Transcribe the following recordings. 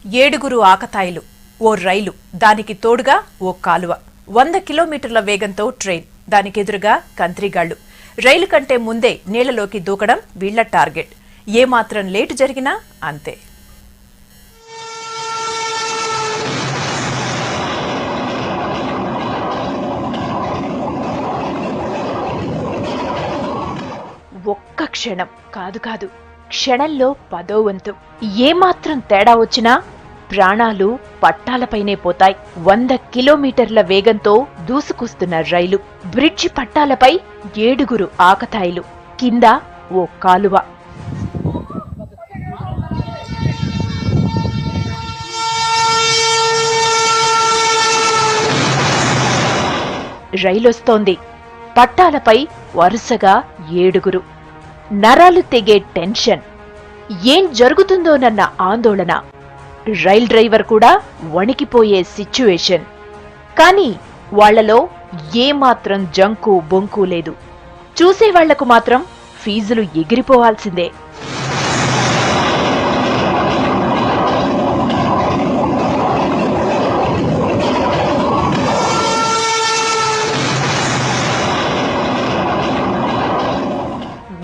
ఏడుగురు ఆకతాయిలు, ఓ రైలు, దానికి తోడుగా ఓ కాలువ, 100 కిలోమీటర్ల వేగంతో ట్రైన్, దానికెదురుగా కంత్రిగాళ్లు. రైలు కంటే ముందే నీళ్లలోకి దూకడం వీళ్ల టార్గెట్. ఏమాత్రం లేటు జరిగినా అంతే. ఒక్క క్షణం కాదు, క్షణంలో 10వ వంతు. ఏమాత్రం తేడా వచ్చినా ప్రాణాలు పట్టాలపైనే పోతాయి. 100 కిలోమీటర్ల వేగంతో దూసుకొస్తున్న రైలు, బ్రిడ్జి పట్టాలపై 7గురు ఆకతాయిలు, కింద ఓ కాలువ. రైలొస్తోంది. పట్టాలపై వరుసగా 7గురు. నరాలు తెగే టెన్షన్. ఏం జరుగుతుందోనన్న ఆందోళన. రైల్ డ్రైవర్ కూడా వణికిపోయే సిచ్యువేషన్. కానీ వాళ్లలో ఏమాత్రం జంకు బొంకు లేదు. చూసేవాళ్లకు మాత్రం ఫీజులు ఎగిరిపోవాల్సిందే.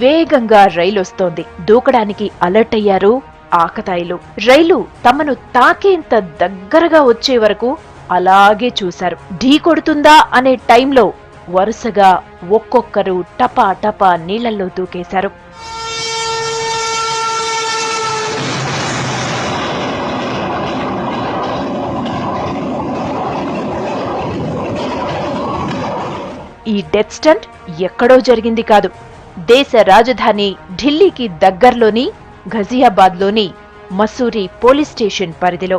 వేగంగా రైలొస్తోంది. దూకడానికి అలర్ట్ అయ్యారు ఆకతాయిలు. రైలు తమను తాకేంత దగ్గరగా వచ్చే వరకు అలాగే చూశారు. ఢీ కొడుతుందా అనే టైంలో వరుసగా ఒక్కొక్కరు టపా టపా నీళ్లలో దూకేశారు. ఈ డెత్ స్టంట్ ఎక్కడో జరిగింది కాదు. దేశ రాజధాని ఢిల్లీకి దగ్గర్లోని ఘజియాబాద్లోని మసూరి పోలీస్ స్టేషన్ పరిధిలో.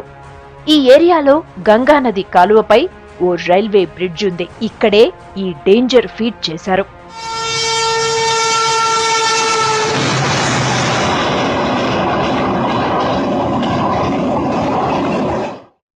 ఈ ఏరియాలో గంగానది కాలువపై ఓ రైల్వే బ్రిడ్జ్ ఉంది. ఇక్కడే ఈ డేంజర్ ఫీట్ చేశారు.